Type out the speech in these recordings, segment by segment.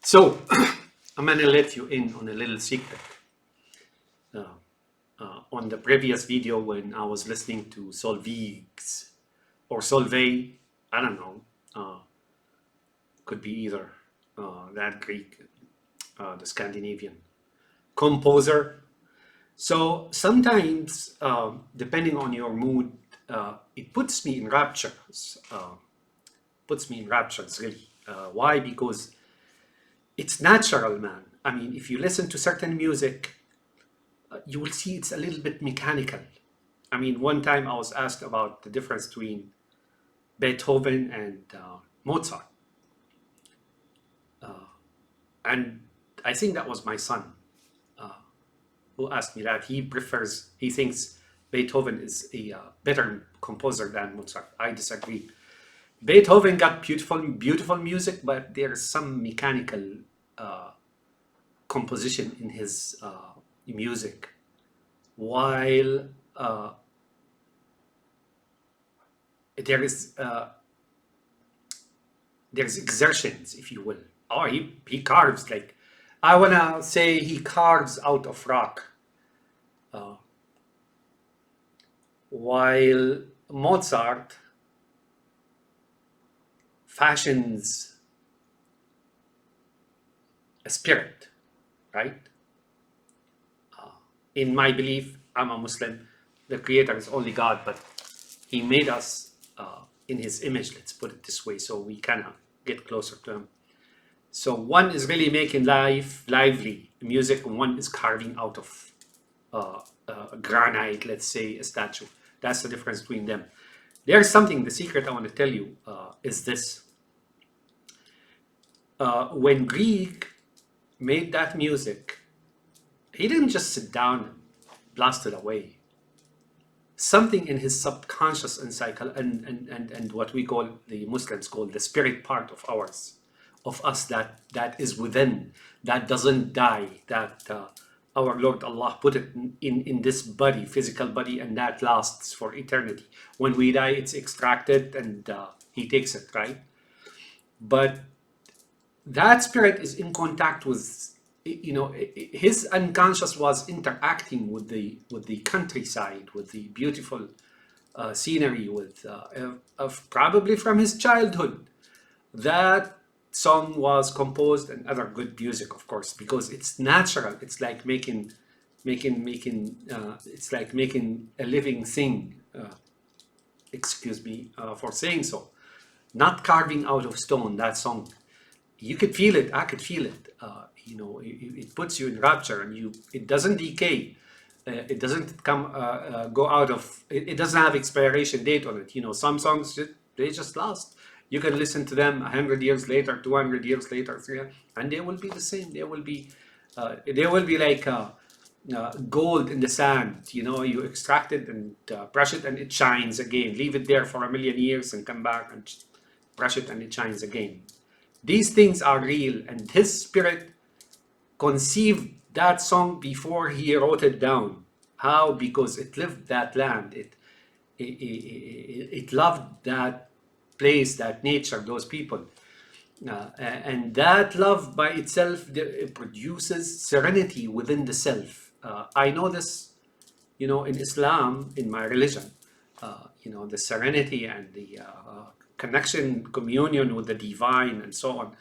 So I'm going to let you in on a little secret. On the previous video, when I was listening to Solveig's or Solveig, I don't know, could be either that Greek, the Scandinavian composer. So sometimes, depending on your mood, it puts me in raptures. Really. Why? Because it's natural, man. I mean, if you listen to certain music, you will see it's a little bit mechanical. I mean, one time I was asked about the difference between Beethoven and Mozart. And I think that was my son who asked me that. He thinks Beethoven is a better composer than Mozart. I disagree. Beethoven got beautiful music, but there's some mechanical composition in his music, while there's exertions, if you will. Oh, he carves, like, I wanna say he carves out of rock, while Mozart fashions a spirit, right? In my belief, I'm a Muslim. The Creator is only God, but He made us in His image, let's put it this way, so we kind of get closer to Him. So one is really making lively music, and one is carving out of granite, let's say, a statue. That's the difference between them. There's something, the secret I want to tell you is this. When Grieg made that music, he didn't just sit down and blast it away. Something in his subconscious and what we call, the Muslims call, the spirit part of us that is within, that doesn't die, that our Lord Allah put it in this body, physical body, and that lasts for eternity. When we die, it's extracted and He takes it, right? But that spirit is in contact with, his unconscious was interacting with the countryside, with the beautiful scenery, with probably from his childhood. That song was composed, and other good music, of course, because it's natural. It's like making it's like making a living thing. Excuse me for saying so. Not carving out of stone. That song, you could feel it. I could feel it. It puts you in rapture, and it doesn't decay. It doesn't go out of. It doesn't have expiration date on it. Some songs they just last. You can listen to them 100 years later, 200 years later, 300, and they will be the same. They will be like gold in the sand. You extract it and brush it, and it shines again. Leave it there for 1,000,000 years and come back and brush it, and it shines again. These things are real, and his spirit conceived that song before he wrote it down. How? Because it lived that land. It loved that place, that nature, those people. And that love by itself produces serenity within the self. I know this, in Islam, in my religion, the serenity and the connection, communion with the divine, and so on.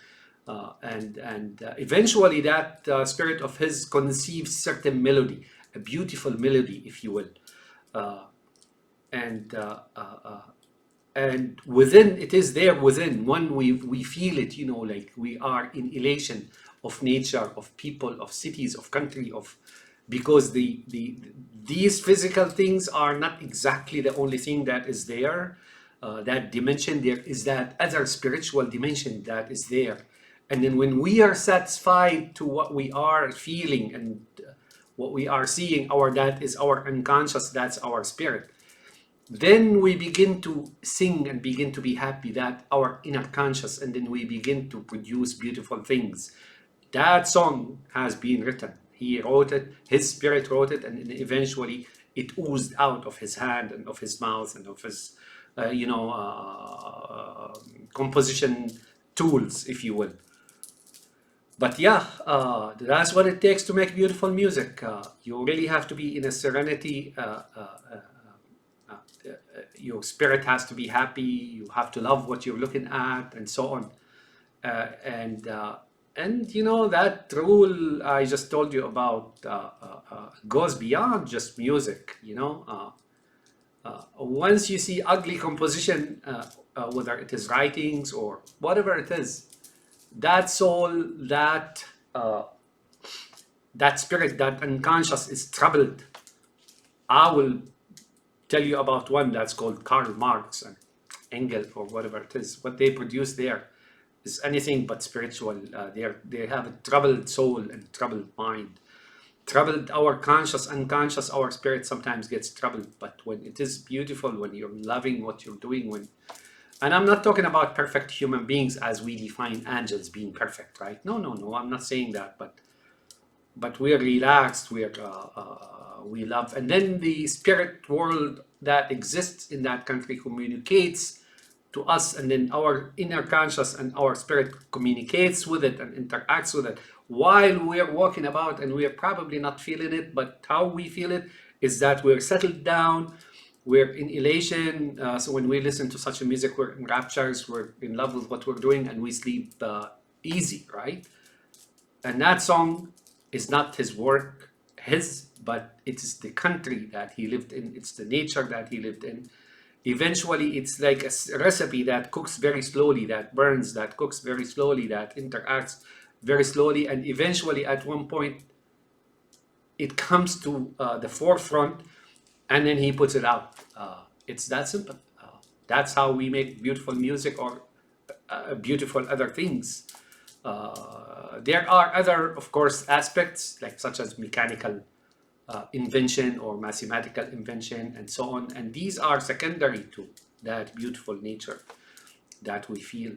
And eventually that spirit of his conceives certain melody, a beautiful melody, if you will. And within, it is there within. We feel it, like we are in elation of nature, of people, of cities, of country, because these physical things are not exactly the only thing that is there. That dimension, there is that other spiritual dimension that is there. And then when we are satisfied to what we are feeling and what we are seeing, that is our unconscious, that's our spirit. Then we begin to sing and begin to be happy, that our inner conscious, and then we begin to produce beautiful things. That song has been written. He wrote it, his spirit wrote it, and then eventually it oozed out of his hand and of his mouth and of his, composition tools, if you will. But yeah, that's what it takes to make beautiful music. You really have to be in a serenity. Your spirit has to be happy. You have to love what you're looking at, and so on. Uh, and uh, and you know that rule I just told you about goes beyond just music. Once you see ugly composition, whether it is writings or whatever it is, that soul, uh, that spirit, that unconscious is troubled. I will tell you about one that's called Karl Marx and Engel or whatever it is. What they produce there is anything but spiritual. They have a troubled soul and troubled mind. Troubled, our conscious, unconscious, our spirit sometimes gets troubled. But when it is beautiful, when you're loving what you're doing, and I'm not talking about perfect human beings as we define angels being perfect, right? No, no, no. I'm not saying that, but we're relaxed, we love, and then the spirit world that exists in that country communicates to us, and then our inner conscious and our spirit communicates with it and interacts with it while we're walking about, and we're probably not feeling it, but how we feel it is that we're settled down, we're in elation. So when we listen to such a music, we're in raptures, we're in love with what we're doing, and we sleep easy, right? And that song is not his work, but it is the country that he lived in. It's the nature that he lived in. Eventually, it's like a recipe that cooks very slowly, that burns, that cooks very slowly, that interacts very slowly, and eventually, at one point, it comes to the forefront, and then he puts it out. It's that simple. That's how we make beautiful music or beautiful other things. There are other, of course, aspects like such as mechanical invention or mathematical invention and so on, and these are secondary to that beautiful nature that we feel.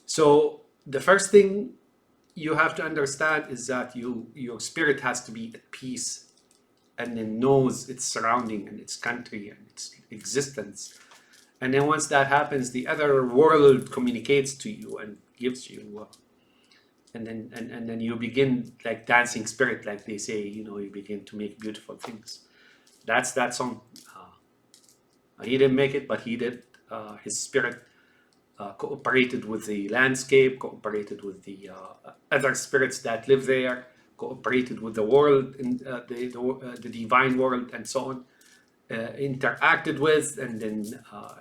So the first thing you have to understand is that your spirit has to be at peace and then knows its surrounding and its country and its existence. And then once that happens, the other world communicates to you and gives you, and then you begin like dancing spirit, like they say. You begin to make beautiful things. That's that song. He didn't make it, but he did. His spirit cooperated with the landscape, cooperated with the other spirits that live there, cooperated with the world, in the divine world, and so on. Interacted with, and then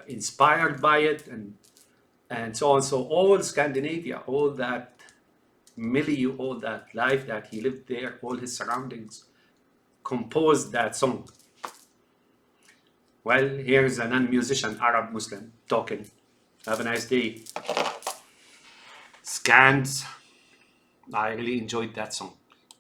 inspired by it, and so on. So all Scandinavia, all that milieu, all that life that he lived there, all his surroundings, composed that song. Well, here's a non-musician Arab Muslim talking. Have a nice day. Scans. I really enjoyed that song.